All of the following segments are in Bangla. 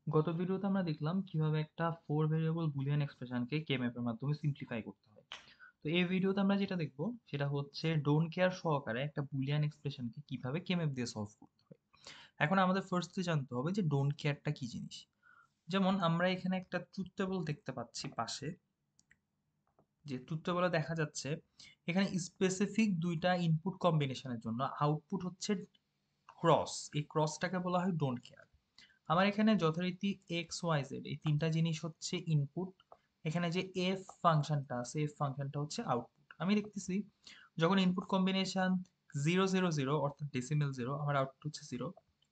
গত ভিডিওতে আমরা দেখলাম কিভাবে একটা 4 ভেরিয়েবল বুলিয়ান এক্সপ্রেশনকে কেএমএফ এর মাধ্যমে সিম্পলিফাই করতে হয়। তো এই ভিডিওতে আমরা যেটা দেখব সেটা হচ্ছে ডোন্ট কেয়ার সহকারে একটা বুলিয়ান এক্সপ্রেশনকে কিভাবে কেএমএফ দিয়ে সলভ করতে হয়। এখন আমাদের ফার্স্টে জানতে হবে যে ডোন্ট কেয়ারটা কি জিনিস। যেমন আমরা এখানে একটা ট্রুথ টেবল দেখতে পাচ্ছি পাশে, যে ট্রুথ টেবলে দেখা যাচ্ছে এখানে স্পেসিফিক দুইটা ইনপুট কম্বিনেশনের জন্য আউটপুট হচ্ছে ক্রস। এই ক্রসটাকে বলা হয় ডোন্ট কেয়ার। আমার এখানে যথারীতি এক্স ওয়াই জেড এই তিনটা জিনিস হচ্ছে ইনপুট। এখানে যে এফ ফাংশনটা আছে এফ ফাংশনটা হচ্ছে আউটপুট। আমি দেখতেছি যখন ইনপুট কম্বিনেশন 0 0 0 অর্থাৎ ডেসিমেল 0 আমার আউটপুট হচ্ছে 0।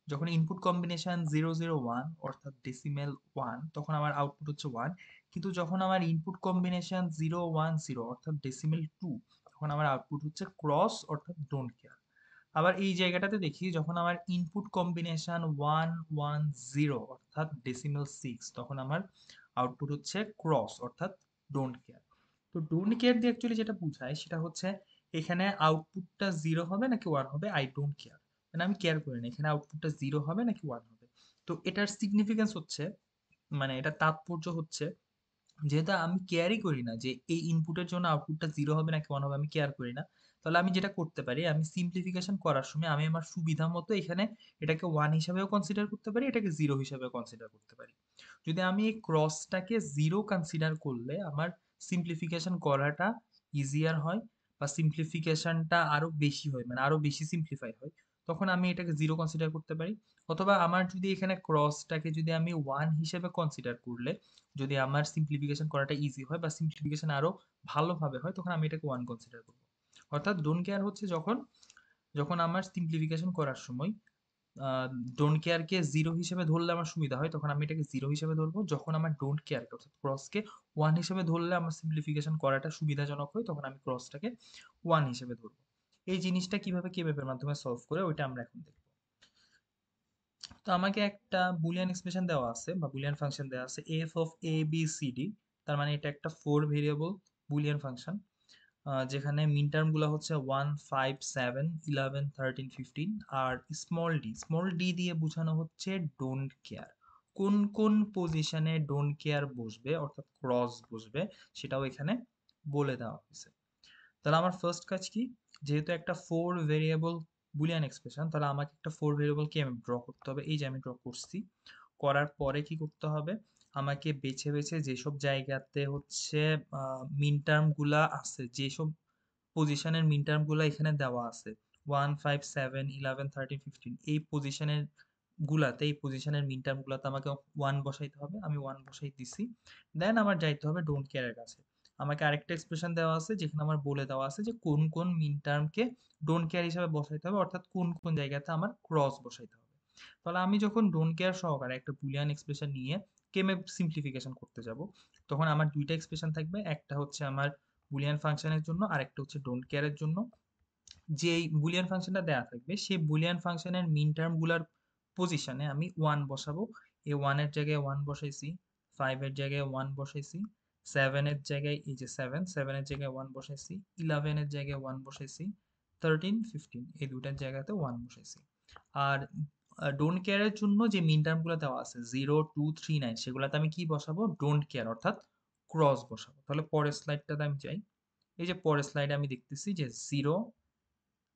যখন ইনপুট কম্বিনেশন 0 0 1 অর্থাৎ ডেসিমেল 1 তখন আমার আউটপুট হচ্ছে 1। কিন্তু যখন আমার ইনপুট কম্বিনেশন 0 1 0 অর্থাৎ ডেসিমেল 2 তখন আমার আউটপুট হচ্ছে ক্রস অর্থাৎ ডোন্ট কেয়ার। আবার এই জায়গাটাতে দেখি যখন আমার ইনপুট কম্বিনেশন 1 1 0 অর্থাৎ ডেসিমেল 6 তখন আমার আউটপুট হচ্ছে ক্রস অর্থাৎ ডোন্ট কেয়ার। তো ডোন্ট কেয়ার দিয়ে অ্যাকচুয়ালি যেটা বোঝায় সেটা হচ্ছে এখানে আউটপুটটা 0 হবে নাকি 1 হবে আই ডোন্ট কেয়ার, মানে আমি কেয়ার করি না এখানে আউটপুটটা 0 হবে নাকি 1 হবে। তো এটার সিগনিফিকেন্স হচ্ছে, মানে এটা তাৎপর্য হচ্ছে, যেহেতু আমি কেয়ারই করি না যে এই ইনপুটের জন্য আউটপুটটা 0 হবে নাকি 1 হবে, আমি কেয়ার করি না। তাহলে আমি যেটা করতে পারি আমি সিম্পলিফিকেশন করার সময় আমি আমার সুবিধা মতো এখানে এটাকে 1 হিসাবেও কনসিডার করতে পারি, এটাকে 0 হিসাবেও কনসিডার করতে পারি। যদি আমি এই ক্রসটাকে 0 কনসিডার করলে আমার সিম্পলিফিকেশন করাটা ইজিয়ার হয় বা সিম্পলিফিকেশনটা আরো বেশি হয়, মানে আরো বেশি সিম্পলিফাই হয়, তখন আমি এটাকে 0 কনসিডার করতে পারি। অথবা আমার যদি এখানে ক্রসটাকে যদি আমি 1 হিসেবে কনসিডার করলে যদি আমার সিম্পলিফিকেশন করাটা ইজি হয় বা সিম্পলিফিকেশন আরো ভালোভাবে হয় তখন আমি এটাকে 1 কনসিডার করব। অর্থাৎ ডোন্ট কেয়ার হচ্ছে যখন যখন আমার সিম্পলিফিকেশন করার সময় ডোন্ট কেয়ারকে 0 হিসেবে ধরলে আমার সুবিধা হয় তখন আমি এটাকে 0 হিসেবে ধরবো। যখন আমার ডোন্ট কেয়ারকে অর্থাৎ ক্রসকে 1 হিসেবে ধরলে আমার সিম্পলিফিকেশন করাটা সুবিধাজনক হয় তখন আমি ক্রসটাকে 1 হিসেবে ধরবো। এই জিনিসটা কিভাবে কেএমএফ এর মাধ্যমে সলভ করে ওইটা আমরা এখন দেখব। তো আমাকে একটা বুলিয়ান এক্সপ্রেশন দেওয়া আছে বা বুলিয়ান ফাংশন দেওয়া আছে F of A B C D. তার মানে এটা একটা 4 ভেরিয়েবল বুলিয়ান ফাংশন, যেখানে মিন টার্ম গুলো হচ্ছে 1 5 7 11 13 15। আর স্মল ডি দিয়ে বোঝানো হচ্ছে ডোন্ট কেয়ার। কোন কোন পজিশনে ডোন্ট কেয়ার বসবে অর্থাৎ ক্রস বসবে সেটাও এখানে বলে দেওয়া হয়েছে। তাহলে আমার ফার্স্ট কাজ কি, যেহেতু একটা 4 ভেরিয়েবল বুলিয়ান এক্সপ্রেশন তাহলে আমাকে একটা 4 ভেরিয়েবলকে আমি ড্র করতে হবে। এই যে আমি ড্র করছি, করার পরে কি করতে হবে, আমাকে বেছে বেছে যেসব জায়গাতে হচ্ছে মিন টার্ম গুলা আছে, যেসব পজিশনের মিন টার্ম গুলা এখানে দেওয়া আছে 1 5 7 11 13 15 এই পজিশনের গুলাতে এই পজিশনের মিন টার্ম গুলাতে আমাকে 1 বসাইতে হবে। আমি 1 বসাই দিছি। দেন আমার যাইতে হবে ডোন্ট কেয়ার এর কাছে। আমাকে আরেকটা এক্সপ্রেশন দেওয়া আছে যেখানে আমার বলে দেওয়া আছে যে কোন কোন মিন টার্মকে ডোন্ট কেয়ার হিসাবে বসাইতে হবে অর্থাৎ কোন কোন জায়গাতে আমার ক্রস বসাইতে হবে। তাহলে আমি যখন ডোন্ট কেয়ার সহকারে একটা বুলিয়ান এক্সপ্রেশন নিয়ে কেমে সিম্পলিফিকেশন করতে যাব তখন আমার দুইটা এক্সপ্রেশন থাকবে, একটা হচ্ছে আমার বুলিয়ান ফাংশনের জন্য আর একটা হচ্ছে ডোন্ট কেয়ারের জন্য। যেই বুলিয়ান ফাংশনটা দেয়া থাকবে সেই বুলিয়ান ফাংশনের মিন টার্ম গুলার পজিশনে আমি 1 বসাবো। এই 1 এর জায়গায় 1 বসাইছি, 5 এর জায়গায় 1 বসাইছি, 7 এর জায়গায় এই যে 7 এর জায়গায় 1 বসাইছি, 11 এর জায়গায় 1 বসাইছি, 13 15 এই দুটার জায়গাতে 1 বসাইছি। আর ডোন্ট কেয়ারের জন্য যে মিন টার্ম গুলো দেওয়া আছে 0 2 3 9 সেগুলাতে আমি কি বসাবো, ডোন্ট কেয়ার অর্থাৎ ক্রস বসাবো। তাহলে পরের স্লাইডটাতে আমি যাই। এই যে পরের স্লাইডে আমি দেখতেছি যে 0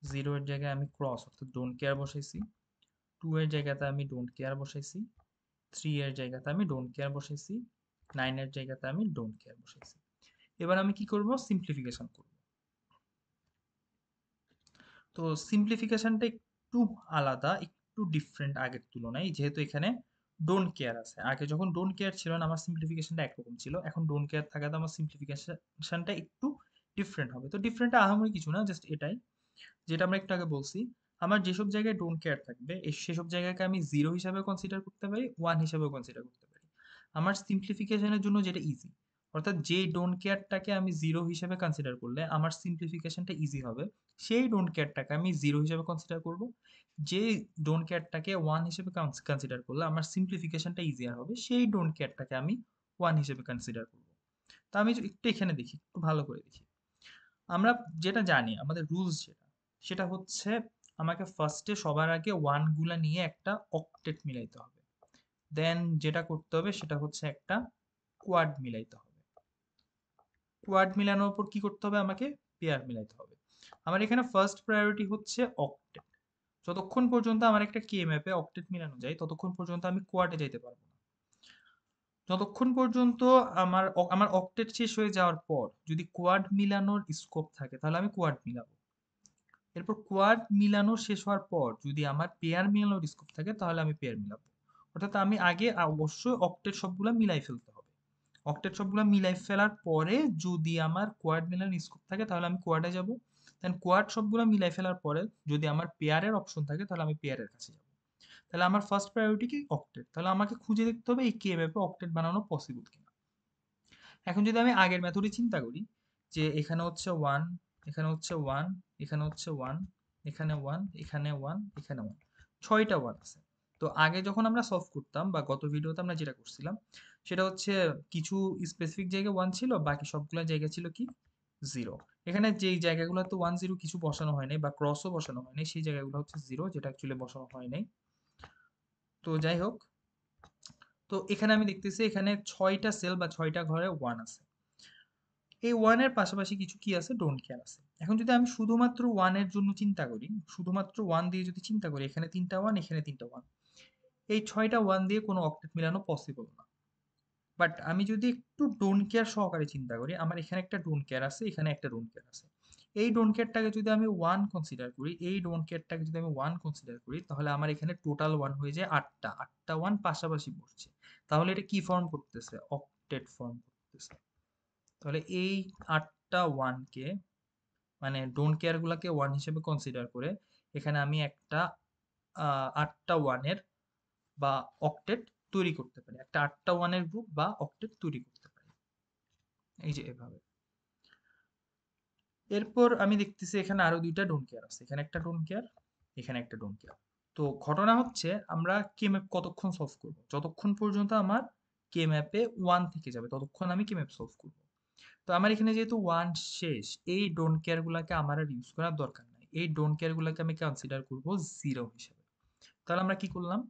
0 এর জায়গায় আমি ক্রস অর্থাৎ ডোন্ট কেয়ার বসাইছি, 2 এর জায়গাতে আমি ডোন্ট কেয়ার বসাইছি, 3 এর জায়গাতে আমি ডোন্ট কেয়ার বসাইছি, 9 এর জায়গাতে আমি ডোন্ট কেয়ার বসাইছি। এবার আমি কি করব, সিম্পলিফিকেশন করব। তো সিম্পলিফিকেশনটা একটু আলাদা, একটু ডিফারেন্ট আগের তুলনায়, যেহেতু এখানে ডোন্ট কেয়ার আছে। আগে যখন ডোন্ট কেয়ার ছিল না আমার সিম্পলিফিকেশনটা একরকম ছিল, এখন ডোন্ট কেয়ার থাকাতে আমার সিম্পলিফিকেশনটা একটু ডিফারেন্ট হবে। তো ডিফারেন্টটা আহামরি কিছু না, জাস্ট এটাই যেটা আমরা একটু আগে বলছি। আমার যেসব জায়গায় ডোন্ট কেয়ার থাকবে সেসব জায়গাকে আমি 0 হিসাবে কনসিডার করতে পারি, 1 হিসাবেও কনসিডার করতে পারি। আমার সিম্পলিফিকেশনের জন্য যেটা ইজি, অর্থাৎ যে ডোন্ট কেয়ারটাকে আমি 0 হিসাবে কনসিডার করলে আমার সিম্পলিফিকেশনটা ইজি হবে সেই ডোন্ট কেয়ারটাকে আমি 0 হিসাবে কনসিডার করব। যে ডোন্ট কেয়ারটাকে 1 হিসেবে কনসিডার করলে আমার সিম্পলিফিকেশনটা ইজিয়ার হবে সেই ডোন্ট কেয়ারটাকে আমি 1 হিসেবে কনসিডার করব। তা আমি একটু এখানে দেখি, একটু ভালো করে দেখি। আমরা যেটা জানি আমাদের রুলস যেটা, সেটা হচ্ছে আমাকে ফার্স্টে সবার আগে ওয়ান গুলা নিয়ে একটা অক্টেট মিলাইতে হবে। দেন যেটা করতে হবে সেটা হচ্ছে একটা কোয়াড মিলাইতে হবে। কোয়াড মিলানোর পর কি করতে হবে, আমাকে পেয়ার মিলাইতে হবে। আমার এখানে ফার্স্ট প্রায়োরিটি হচ্ছে অক্টেট। যতক্ষণ পর্যন্ত আমার একটা কে ম্যাপে অক্টেট মিলানো যায় ততক্ষণ পর্যন্ত আমি কোয়াডে যাইতে পারবো না। যতক্ষণ পর্যন্ত আমার অক্টেট শেষ হয়ে যাওয়ার পর যদি কোয়াড মিলানোর স্কোপ থাকে তাহলে আমি কোয়াড মিলাবো। এরপর কোয়াড মিলানো শেষ হওয়ার পর যদি আমার পেয়ার মিলানোর স্কোপ থাকে তাহলে আমি পেয়ার মিলাবো। অর্থাৎ আমি আগে অবশ্যই অক্টেট সবগুলা মিলাই ফেলতে হবে। অক্টেট সবগুলা মিলাই ফেলার পরে যদি আমার কোয়াড মিলানোর স্কোপ থাকে তাহলে আমি কোয়াডে যাব। দেন কোয়াড সবগুলা মিলাই ফেলার পরে যদি আমার পেয়ারের অপশন থাকে তাহলে আমি পেয়ারের কাছে যাব। তাহলে আমার ফার্স্ট প্রায়োরিটি কি অক্টেট, তাহলে আমাকে খুঁজে দেখতে হবে এই কে ম্যাপে অক্টেট বানানো পসিবল কিনা। এখন যদি আমি আগের মেথডে চিন্তা করি যে এখানে হচ্ছে ওয়ান, এখানে হচ্ছে ওয়ান, এখানে হচ্ছে ওয়ান, এখানে ওয়ান, এখানে ওয়ান, এখানে ওয়ান, ছয়টা ওয়ান আছে। তো আগে যখন আমরা সলভ করতাম বা গত ভিডিওতে আমরা যেটা করছিলাম সেটা হচ্ছে কিছু স্পেসিফিক জায়গায় ওয়ান ছিল, বাকি সবগুলো জায়গা ছিল কি জিরো। এখানে যেই জায়গাগুলোতে ওয়ান জিরো কিছু বসানো হয় নাই বা ক্রসও বসানো হয় নাই সেই জায়গাগুলো হচ্ছে জিরো, যেটা অ্যাকচুয়ালি বসানো হয় নাই। তো যাই হোক, তো এখানে আমি দেখতেছি এখানে ছয়টা সেল বা ছয়টা ঘরে ওয়ান আছে। এই ওয়ানের পাশাপাশি কিছু কি আছে, ডোন্ট কেয়ার আছে। এখন যদি আমি শুধুমাত্র ওয়ানের জন্য চিন্তা করি, শুধুমাত্র ওয়ান দিয়ে যদি চিন্তা করি, এখানে তিনটা ওয়ান, এখানে তিনটা ওয়ান, এই ছয়টা ওয়ান দিয়ে কোনো অক্টেট মিলানো পসিবল না। বাট আমি যদি একটু ডোন্ট কেয়ার সহকারে চিন্তা করি, আমার এখানে একটা ডোন্ট কেয়ার আছে, এখানে একটা ডোন্ট কেয়ার আছে। এই ডোন্ট কেয়ারটাকে যদি আমি ওয়ান কনসিডার করি, এই ডোন্ট কেয়ারটাকে যদি আমি ওয়ান কনসিডার করি, তাহলে আমার এখানে টোটাল ওয়ান হয়ে যায় আটটা। আটটা ওয়ান পাশাপাশি বসছে। তাহলে এটা কি ফর্ম করতেছে, অক্টেট ফর্ম করতেছে। তাহলে এই আটটা ওয়ানকে মানে ডোন্ট কেয়ার গুলাকে ওয়ান হিসেবে কনসিডার করে এখানে আমি একটা আটটা ওয়ানের বা অক্টেট তৈরি করতে পারি, একটা আটটা ওয়ানের গ্রুপ বা অক্টেট তৈরি করতে পারি, এই যে এভাবে। এরপর আমি দেখতেছি এখানে আরো দুইটা ডোন্ট কেয়ার আছে, এখানে একটা ডোন্ট কেয়ার, এখানে একটা ডোন্ট কেয়ার। তো ঘটনা হচ্ছে আমরা কে ম্যাপ কতক্ষণ সলভ করব, যতক্ষণ পর্যন্ত আমার কে ম্যাপে ওয়ান থেকে যাবে ততক্ষণ আমি কে ম্যাপ সলভ করব। তো আমার এখানে যেহেতু ওয়ান শেষ, এই ডোন্ট কেয়ার গুলাকে আমার আর ইউজ করার দরকার নাই, এই ডোন্ট কেয়ার গুলাকে আমি কনসিডার করব জিরো হিসেবে। তাহলে আমরা কি করলাম,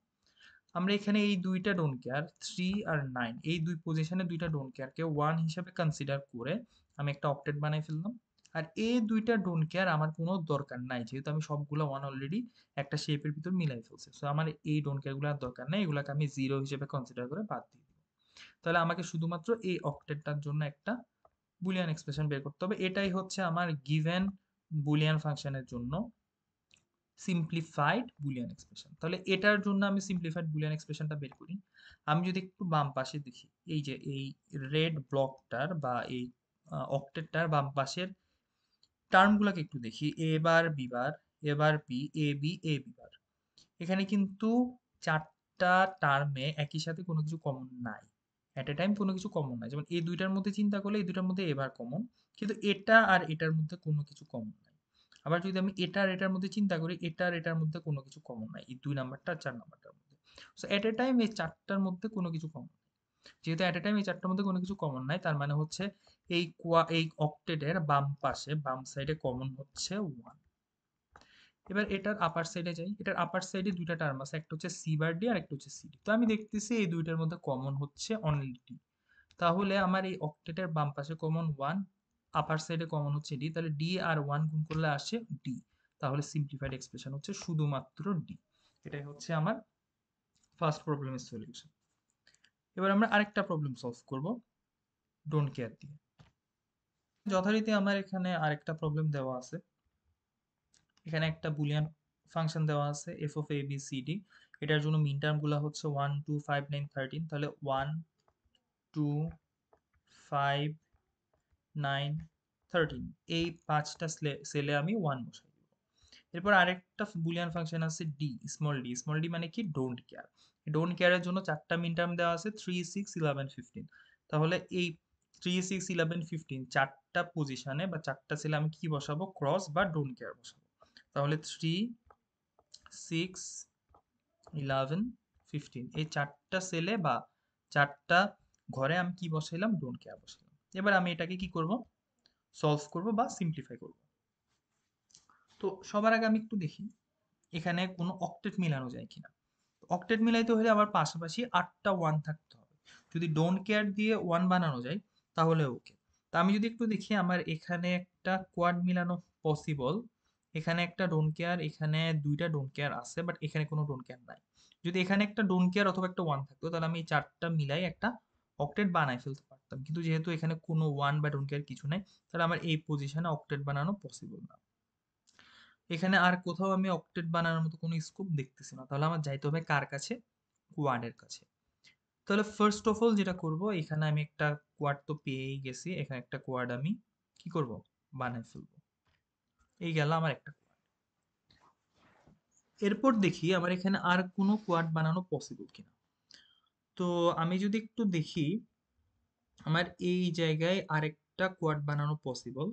আমরা এখানে এই দুইটা ডোন্ট কেয়ার 3 আর 9 এই দুই পজিশনে দুইটা ডোন্ট কেয়ারকে ওয়ান হিসেবে কনসিডার করে আমি একটা অক্টেট বানাই ফেললাম। আর এই দুইটা ডোন্ট কেয়ার আমার কোনো দরকার নাই, যেহেতু আমি সবগুলো ওয়ান অলরেডি একটা শেপের ভিতর মিলাই ফেলছি, সো আমার এই ডোন্ট কেয়ার গুলো আর দরকার নাই, এগুলাকে আমি জিরো হিসেবে কনসিডার করে বাদ দিয়ে দিব। তাহলে আমাকে শুধুমাত্র এই অক্টেটটার জন্য একটা বুলিয়ান এক্সপ্রেশন বের করতে হবে। এটাই হচ্ছে আমার গিভেন বুলিয়ান ফাংশনের জন্য সিম্পলিফাইড বুলিয়ান এক্সপ্রেশন। তাহলে এটার জন্য আমি সিম্পলিফাইড বুলিয়ান এক্সপ্রেশনটা বের করি। আমি যদি একটু বাম পাশে দেখি, এই যে এই রেড ব্লকটার বা এই অক্টেটটার বাম পাশের টার্মগুলোকে একটু দেখি, এ বার B bar, A bar B, A B বার। এখানে কিন্তু চারটা টার্মে একই সাথে কোনো কিছু কমন নাই, এট এ টাইম কোনো কিছু কমন নাই। যেমন এই দুইটার মধ্যে চিন্তা করলে এই দুইটার মধ্যে এবার কমন, কিন্তু এটা আর এটার মধ্যে কোনো কিছু কমন নাই। আবার যদি আমি এটা আর এটার মধ্যে চিন্তা করি, এটা আর এটার মধ্যে কোনো কিছু কমন নাই, এই দুই নাম্বারটা আর চার নাম্বারটার মধ্যে। সো এট এ টাইম এই চারটার মধ্যে কোনো কিছু কমন নাই। যেহেতু এট এ টাইম এই চারটার মধ্যে কোনো কিছু কমন নাই, তার মানে হচ্ছে এই অক্টেটের বাম পাশে বাম সাইডে কমন হচ্ছে ওয়ান। এবার এটার আপার সাইডে যাই, এটার আপার সাইডে দুইটা টার্ম আছে, একটা হচ্ছে সি বার ডি আর একটা হচ্ছে সি ডি। তো আমি দেখতেছি এই দুইটার মধ্যে কমন হচ্ছে অনলি ডি। তাহলে আমার এই অক্টেটের বাম পাশে কমন ওয়ান, আপার সাইডে কমন হচ্ছে ডি, তাহলে ডি আর ওয়ান গুণ করলে আসে ডি। তাহলে সিম্পলিফাইড এক্সপ্রেশন হচ্ছে শুধুমাত্র ডি। এটাই হচ্ছে আমার ফার্স্ট প্রবলেমের সলিউশন। এবার আমরা আরেকটা প্রবলেম সলভ করব ডোন্ট কেয়ার দিয়ে। যথারীতি আমার এখানে আরেকটা প্রবলেম দেওয়া আছে, এখানে একটা বুলিয়ান ফাংশন দেওয়া আছে F of A B C D. এটার জন্য মিন টার্ম গুলো হচ্ছে 1 2 5 9 13। তাহলে 1 2 5 9 13 এই পাঁচটা সেলে আমি 1 বসাই দিব। এরপর আরেকটা বুলিয়ান ফাংশন আছে D, small D. Small D মানে কি, ডোন্ট কেয়ার। ডোন্ট কেয়ারের জন্য চারটা মিন টার্ম দেওয়া আছে 3 6 11 15। তাহলে এই 3 6 11 15 চারটা পজিশনে বা চারটা সেলে আমি কি বসাবো, ক্রস বা ডোন্ট কেয়ার বসাবো। তাহলে 3 6 11 15 এই চারটা সেলে বা চারটা ঘরে আমি কি বসাইলাম, ডোন্ট কেয়ার বসাইলাম। এবার আমি এটাকে কি করব, সলভ করব বা সিম্পলিফাই করব। তো সবার আগে আমি একটু দেখি এখানে কোনো অক্টেট মিলানো যায় কিনা। তো অক্টেট মিলাইতে হলে আবার পাশাপাশি 8টা 1 থাকতে হবে। যদি ডোন্ট কেয়ার দিয়ে 1 বানানো যায় তাহলে ওকে। তা আমি যদি একটু দেখি আমার এখানে একটা কোয়াড মিলানো পসিবল। এখানে একটা ডোন্ট কেয়ার, এখানে 2টা ডোন্ট কেয়ার আছে, বাট এখানে কোনো ডোন্ট কেয়ার নাই। যদি এখানে একটা ডোন্ট কেয়ার অথবা একটা 1 থাকতো তাহলে আমি এই 4টা মিলাই একটা অক্টেট বানাই ফেলতে পারতাম। কিন্তু যেহেতু এখানে কোনো 1 বা ডোন্ট কেয়ার কিছু নাই, তাহলে আমার এই পজিশনে অক্টেট বানানো পসিবল না। এখানে আর কোথাও আমি অক্টেট বানানোর মতো কোনো স্কোপ দেখতেছি না। তাহলে আমার যাইতে হবে কার কাছে? কোয়াডের কাছে। তাহলে ফার্স্ট অফ অল যেটা করব, এখানে আমি একটা কোয়াড তো পেয়েই গেছি, এখানে একটা কোয়াড আমি কি করব? বানাই ফেলবো। এই গেল আমার একটা কোয়াড। এরপর দেখি আমার এখানে আর কোনো কোয়াড বানানো পসিবল কিনা। তো আমি যদি একটু দেখি আমার এই জায়গায় আরেকটা কোয়াড বানানো পসিবল,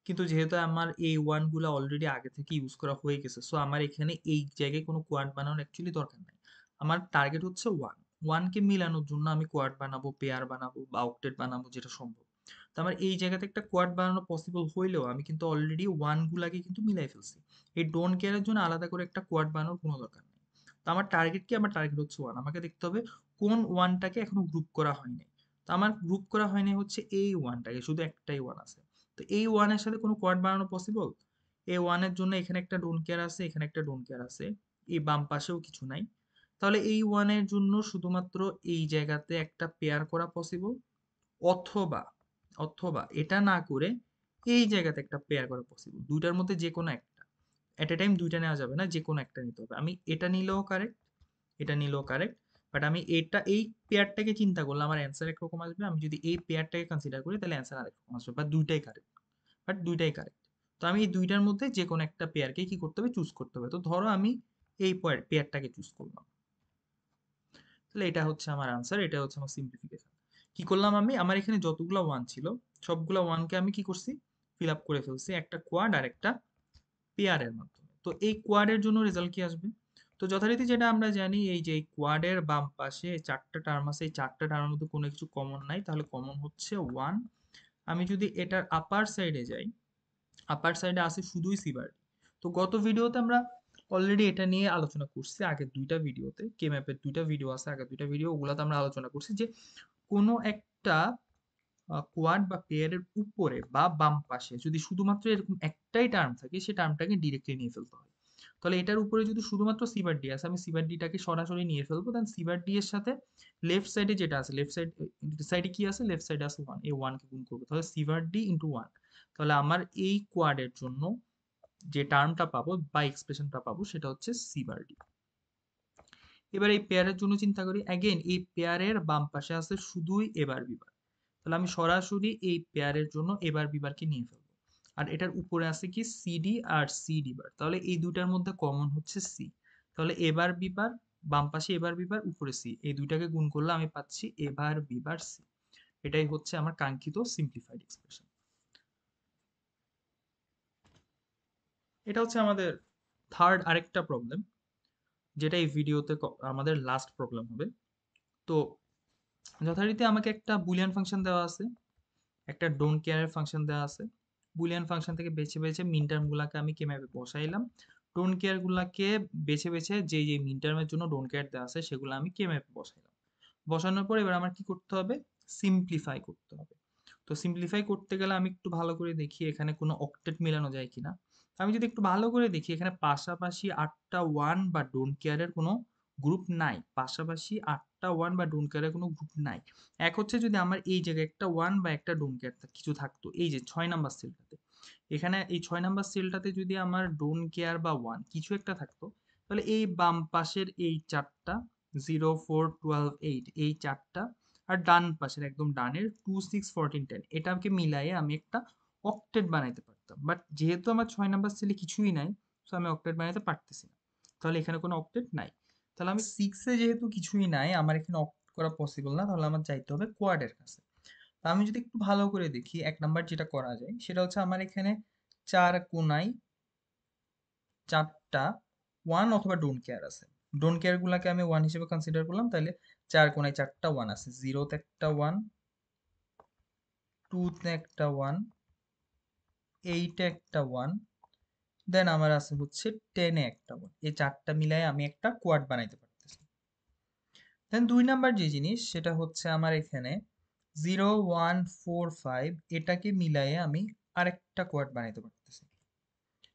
কিন্তু যেহেতু আমার এই ওয়ান গুলো অলরেডি আগে থেকে ইউজ করা হয়ে গেছে, সো আমার এখানে এই জায়গায় কোনো কোয়াড বানানোর অ্যাকচুয়ালি দরকার নাই। আমার টার্গেট হচ্ছে ওয়ান। ওয়ানকে মিলানোর জন্য আমি কোয়াড বানাবো, পেয়ার বানাবো বা অক্টেট বানাবো, যেটা সম্ভব। তো আমার এই জায়গাতে একটা কোয়াড বানানো পসিবল হইলেও আমি কিন্তু অলরেডি ওয়ান গুলাকে কিন্তু মিলাই ফেলছি। এই ডোন্ট কেয়ারের জন্য আলাদা করে একটা কোয়াড বানানোর কোনো দরকার নেই। তো আমার টার্গেট কি? আমার টার্গেট হচ্ছে ওয়ান। আমাকে দেখতে হবে কোন ওয়ানটাকে এখনো গ্রুপ করা হয়নি। তো আমার গ্রুপ করা হয়নি হচ্ছে এই ওয়ানটাকে, শুধু একটাই ওয়ান আছে। তো এই ওয়ানের সাথে কোনো কোয়াড বানানো পসিবল? এই ওয়ানের জন্য এখানে একটা ডোন্ট কেয়ার আছে, এখানে একটা ডোন্ট কেয়ার আছে, এই বাম পাশেও কিছু নাই। তাহলে এই ওয়ানের জন্য শুধুমাত্র এই জায়গাতে একটা পেয়ার করা পসিবল, অথবা অথবা এটা না করে এই জায়গাতে একটা পেয়ার করা পসিবল। দুইটার মধ্যে যে কোনো একটা। এট এ টাইম দুইটা নেওয়া যাবে না, যে কোনো একটা নিতে হবে। আমি এটা নিলেও কারেক্ট, এটা নিলেও কারেক্ট, বাট আমি এটা এই পেয়ারটাকে চিন্তা করলে আমার অ্যান্সার একরকম আসবে। আমি যদি এই পেয়ারটাকে কনসিডার করি তাহলে অ্যান্সার আরেক রকম আসবে, বা দুইটাই কারেক্ট। বাট দুইটাই কারেক্ট। তো আমি এই দুইটার মধ্যে যে কোনো একটা পেয়ারকে কি করতে হবে? চুজ করতে হবে। তো ধরো আমি এই পেয়ারটাকে চুজ করলাম, তাহলে এটা হচ্ছে আমার আনসার, এটা হচ্ছে আমার সিম্পলিফিকেশন। কি করলাম আমি? আমার এখানে যতগুলো ওয়ান ছিল সবগুলো ওয়ানকে আমি কি করছি? ফিল আপ করে ফেলছি একটা কোয়াড আর একটা পেয়ারের মাধ্যমে। তো এই কোয়াডের জন্য রেজাল্ট কি আসবে? তো যথারীতি যেটা আমরা জানি, এই যে এই কোয়াডের বাম পাশে 4টা টার্ম আছে, এই 4টা টার্মের মধ্যে কোনো কিছু কমন নাই, তাহলে কমন হচ্ছে ওয়ান। আমি যদি এটার আপার সাইডে যাই, আপার সাইডে আছে শুধুই সিবার্ডি। তো গত ভিডিওতে আমরা অলরেডি এটা নিয়ে আলোচনা করছি, আগের দুইটা ভিডিওতে। কে ম্যাপের দুইটা ভিডিও আছে, আগের দুইটা ভিডিও, ওগুলাতে আমরা আলোচনা করছি যে কোনো একটা কোয়াড বা পেয়ারের উপরে বা বাম পাশে যদি শুধুমাত্র এরকম একটাই টার্ম থাকে, সেই টার্মটাকে ডিরেক্টলি নিয়ে ফেলতে হয়। তাহলে এটার উপরে যদি শুধুমাত্র সিবার ডি আছে, আমি সিবার ডিটাকে সরাসরি নিয়ে ফেলবো। দেন সিবার ডি এর সাথে লেফট সাইডে যেটা আছে, লেফট সাইডে কি আছে? লেফট সাইডে আছে ওয়ান। এই ওয়ানকে গুণ করবো, তাহলে সিবার ডি ইন্টু ওয়ান। তাহলে আমার এই কোয়াডের জন্য যে টার্মটা পাবো বা এক্সপ্রেশনটা পাবো সেটা হচ্ছে সিবার ডি। এবার এই পেয়ারের জন্য চিন্তা করি, অ্যাগেন এই পেয়ারের বাম পাশে আছে শুধুই এবার বিবার। তাহলে আমি সরাসরি এই পেয়ারের জন্য এবার বিবারকে নিয়ে ফেলবো। আর এটার উপরে আছে কি? সিডি আর সিডি বার। তাহলে এই দুইটার মধ্যে কমন হচ্ছে সি। তাহলে এবার বিবার, বাম পাশে এবার বিবার, উপরে সি, এই দুইটাকে গুণ করলে আমি পাচ্ছি এবার বিবার সি। এটাই হচ্ছে আমার কাঙ্ক্ষিত সিম্পলিফাইড এক্সপ্রেশন। এটা হচ্ছে আমাদের থার্ড আরেকটা প্রবলেম, যেটা এই ভিডিওতে আমাদের লাস্ট প্রবলেম হবে। তো যথারীতি আমাকে একটা বুলিয়ান ফাংশন দেওয়া আছে, একটা ডোন্ট কেয়ারের ফাংশন দেওয়া আছে। বুলিয়ান ফাংশন থেকে বেছে বেছে মিন টার্ম গুলাকে আমি কে ম্যাপে বসাইলাম। ডোন্ট কেয়ার গুলাকে বেছে বেছে যে যে মিন টার্মের জন্য ডোন্ট কেয়ার দেওয়া আছে সেগুলো আমি কে ম্যাপে বসাইলাম। বসানোর পর এবার আমার কি করতে হবে? সিম্পলিফাই করতে হবে। তো সিম্পলিফাই করতে গেলে আমি একটু ভালো করে দেখি এখানে কোনো অক্টেট মেলানো যায় কিনা। আমি যদি একটু ভালো করে দেখি, এখানে পাশাপাশি 8টা ওয়ান বা ডোন্ট কেয়ারের কোনো গ্রুপ নাই। পাশাপাশি 8টা ওয়ান বা ডোন্ট কেয়ারের কোনো গ্রুপ নাই। এক হচ্ছে যদি আমার এই জায়গায় একটা ওয়ান বা একটা ডোন্ট কেয়ার কিছু থাকতো, এই যে 6 নাম্বার সেলটাতে, এখানে এই 6 নাম্বার সেলটাতে যদি আমার ডোন্ট কেয়ার বা ওয়ান কিছু একটা থাকতো, তাহলে এই বাম পাশের এই চারটা 0 4 12 8, এই চারটা, আর ডান পাশের একদম ডানের 2 6 14 10, এটাকে মিলাইয়ে আমি একটা অক্টেট বানাইতে পারতাম। বাট যেহেতু আমার 6 নাম্বার সেলে কিছুই নাই, তো আমি অক্টেট বানাইতে পারতেছি না। তাহলে এখানে কোনো অক্টেট নাই। তাহলে আমি 6-এ যেহেতু কিছুই নাই, আমার এখানে অক্ট করা পসিবল না, তাহলে আমার যাইতে হবে কোয়াডের কাছে। তা আমি যদি একটু ভালো করে দেখি, 1 নাম্বার যেটা করা যায় সেটা হচ্ছে আমার এখানে 4 কোনায় 4টা ওয়ান অথবা ডোন্ট কেয়ার আছে। ডোন্ট কেয়ার গুলাকে আমি ওয়ান হিসেবে কনসিডার করলাম, তাহলে 4 কোনায় 4টা ওয়ান আছে। 0-তে একটা ওয়ান, 2-তে একটা ওয়ান, 8-এ একটা ওয়ান, দেন আমার আছে হচ্ছে 10-এ একটা ওয়ান। এই 4টা মিলায় আমি একটা কোয়াড বানাইতে পারতেছি। দেন 2 নাম্বার যে জিনিস সেটা হচ্ছে আমার এখানে 0 1 4 5 এটাকে মিলায়ে আমি আরেকটা কোয়াড বানাইতে পারতেছি।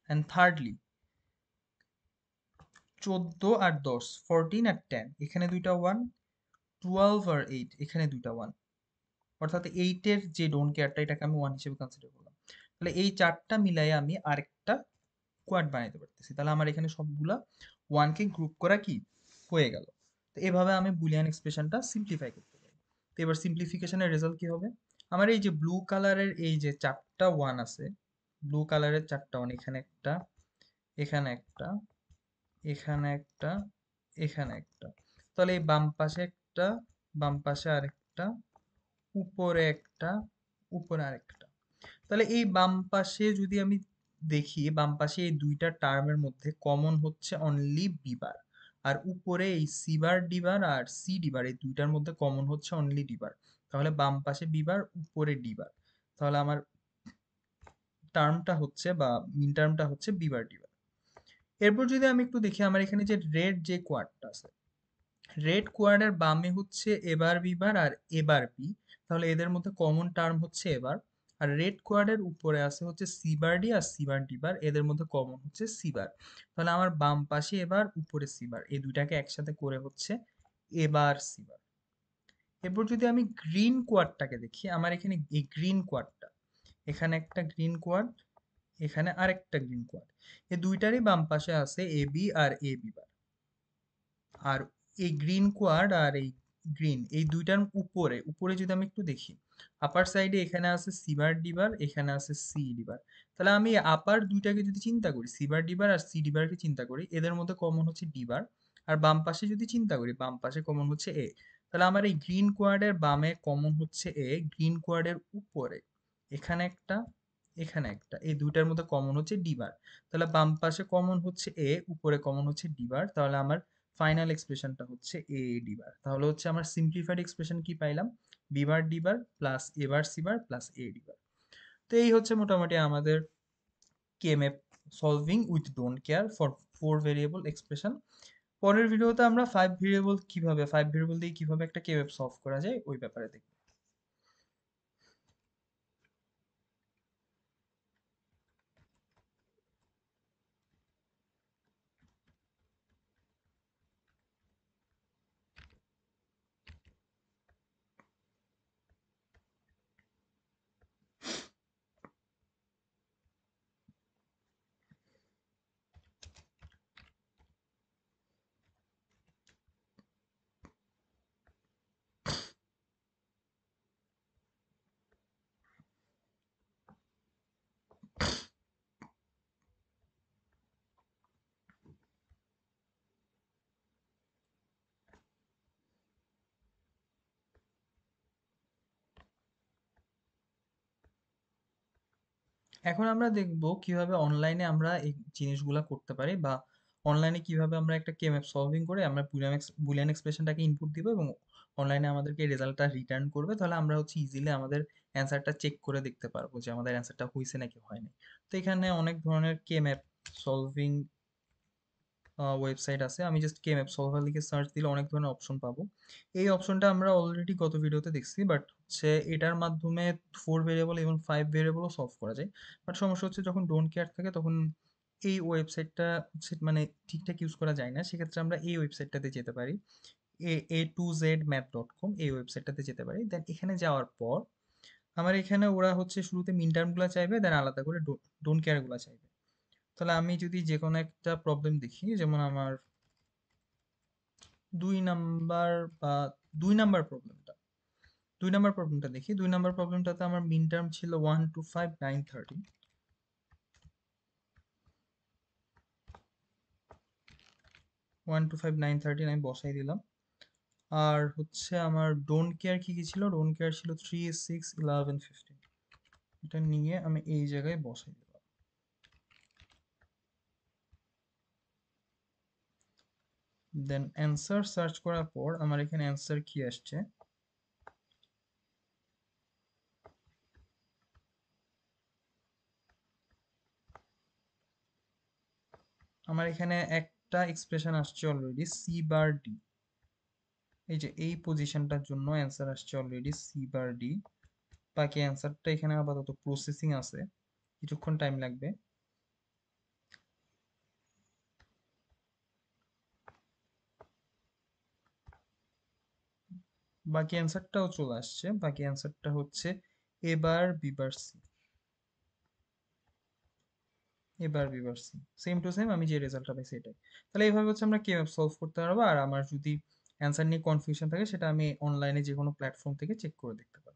অ্যান্ড থার্ডলি 14 আর 10, 14 আর 10 এখানে দুইটা 1, 12 আর 8 এখানে দুইটা 1, অর্থাৎ 8 এর যে ডোন্ট কেয়ারটা এটাকে আমি 1 হিসেবে কনসিডার করলাম। তাহলে এই চারটা মিলায়ে আমি আরেকটা কোয়াড বানাইতে পারতেছি। তাহলে আমার এখানে সবগুলা 1 কে গ্রুপ করা কি হয়ে গেল। তো এভাবে আমি বুলিয়ান এক্সপ্রেশনটা সিম্পলিফাই করতে পারি। তো এবার সিম্পলিফিকেশনের রেজাল্ট কি হবে? আমার এই যে ব্লু কালারের এই যে চারটা 1 আছে, ব্লু কালারের চারটা 1, এখানে একটা, এখানে একটা, এখানে একটা, এখানে একটা, তাহলে এই বাম পাশে একটা, বাম পাশে আরেকটা, উপরে একটা, উপরে আরেকটা। তাহলে এই বাম পাশে যদি আমি দেখি, বাম পাশে এই দুইটা টার্মের মধ্যে কমন হচ্ছে অনলি বি বার, আর উপরে এই সি বার ডি বার আর সি ডি বার এই দুইটার মধ্যে কমন হচ্ছে অনলি ডি বার। তাহলে বাম পাশে বি বার, উপরে ডি বার। তাহলে আমার টার্মটা হচ্ছে বা মিন টার্মটা হচ্ছে বি বার ডি বার। এরপর যদি আমি একটু দেখি আমার এখানে যে রেড যে কোয়াডটা আছে, রেড কোয়াডের বামে হচ্ছে এবার বিবার আর এবার পি, তাহলে এদের মধ্যে কমন টার্ম হচ্ছে এবার। আর রেড কোয়াডের উপরে আছে হচ্ছে সি বার ডি আর সি বার ডি বার, এদের মধ্যে কমন হচ্ছে সি বার। তাহলে আমার বাম পাশে এবার, উপরে সি বার, এই দুইটাকে একসাথে করে হচ্ছে এবার সি বার। এরপর যদি আমি গ্রিন কোয়াডটাকে দেখি, আমার এখানে এই গ্রিন কোয়াডটা, এখানে একটা গ্রিন কোয়াড, এখানে আরেকটা গ্রিন কোয়াড, এই দুইটারই বাম পাশে আছে A B R A B বার। আর এই গ্রিন কোয়াড আর এই গ্রিন এই দুইটার উপরে উপরে যদি আমি একটু দেখি, আপার সাইডে এখানে আছে সিবার ডিবার, এখানে আছে সি ডিবার। তাহলে আমি আপার দুইটাকে যদি চিন্তা করি, সিবার ডিবার আর সি ডিবারকে চিন্তা করি, এদের মধ্যে কমন হচ্ছে ডিবার। আর বাম পাশে যদি চিন্তা করি, বাম পাশে কমন হচ্ছে এ। তাহলে আমার এই গ্রিন কোয়াডের বামে কমন হচ্ছে এ, গ্রিন কোয়াডের উপরে এখানে একটা, এখানে একটা, এই দুইটার মধ্যে কমন হচ্ছে ডিবার। তাহলে বাম পাশে কমন হচ্ছে এ, উপরে কমন হচ্ছে ডিবার। তাহলে আমার ফাইনাল এক্সপ্রেশনটা হচ্ছে এ ডি বার। তাহলে হচ্ছে আমার সিম্পলিফাইড এক্সপ্রেশন কি পাইলাম? B bar D bar plus A bar C bar plus A D bar. তো এই হচ্ছে মোটামুটি আমাদের KMF solving with don't care for 4 variable expression. পরের ভিডিওতে আমরা 5 ভেরিয়েবল দিয়ে কিভাবে একটা কেএমএফ সলভ করা যায় ওই ব্যাপারে দেখব। এখন আমরা দেখব কিভাবে অনলাইনে আমরা এই জিনিসগুলা করতে পারি, বা অনলাইনে কিভাবে আমরা একটা কেএমএফ সলভিং করে আমরা বুলিয়ান এক্সপ্রেশনটাকে ইনপুট দিব এবং অনলাইনে আমাদেরকে রেজাল্টটা রিটার্ন করবে। তাহলে আমরা হচ্ছে ইজিলি আমাদের অ্যান্সারটা চেক করে দেখতে পারবো যে আমাদের অ্যান্সারটা হয়েছে নাকি হয়নি। তো এখানে অনেক ধরনের কেএমএফ সলভিং ওয়েবসাইট আছে। আমি জাস্ট কেএমএফ সলভার লিখে সার্চ দিলে অনেক ধরনের অপশন পাবো। এই অপশনটা আমরা অলরেডি গত ভিডিওতে দেখছি, বাট হচ্ছে এটার মাধ্যমে 4 ভেরিয়েবল এবং 5 ভেরিয়েবলও সলভ করা যায়। বাট সমস্যা হচ্ছে যখন ডোন্ট কেয়ার থাকে তখন এই ওয়েবসাইটটা হচ্ছে মানে ঠিকঠাক ইউজ করা যায় না। সেক্ষেত্রে আমরা এই ওয়েবসাইটটাতে যেতে পারি, a2zmath.com, এই ওয়েবসাইটটাতে যেতে পারি। দেন এখানে যাওয়ার পর আমার এখানে ওরা হচ্ছে শুরুতে মিন টার্মগুলো চাইবে, দেন আলাদা করে ডোন্ট কেয়ারগুলো চাইবে। তাহলে আমি যদি যে কোনো একটা প্রবলেম দেখি, যেমন আমার 2 নাম্বার বা 2 নাম্বার প্রবলেমটা, 2 নাম্বার প্রবলেমটা দেখি। 2 নাম্বার প্রবলেমটাতে আমার মিন টার্ম ছিল 1 2 5 9 13, 1 2 5 9 13 আমি বসাই দিলাম। আর হচ্ছে আমার ডোন্ট কেয়ার কি কি ছিল, ডোন্ট কেয়ার ছিল 3 6 11 15, এটা নিয়ে আমি এই জায়গায় বসাই দিলাম। দেন অ্যান্সার সার্চ করার পর আমার এখানে অ্যান্সার কি আসছে, আমার এখানে একটা এক্সপ্রেশন আসছে অলরেডি, সি বার ডি। এই যে এই পজিশনটার জন্য অ্যান্সার আসছে অলরেডি সি বার ডি। বাকি অ্যান্সারটা এখানে আপাতত প্রসেসিং আছে, কিছুক্ষণ টাইম লাগবে। বাকি অ্যান্সারটাও চলে আসছে, বাকি অ্যান্সারটা হচ্ছে A bar B bar C. A bar B bar C same to same, আমি যে রেজাল্টটা পাই সেটাই। তাহলে এইভাবে হচ্ছে আমরা কেএমএফ সলভ করতে পারবো। আর আমার যদি অ্যান্সার নিয়ে কনফিউশন থাকে সেটা আমি অনলাইনে যে কোনো প্ল্যাটফর্ম থেকে চেক করে দেখতে পারি।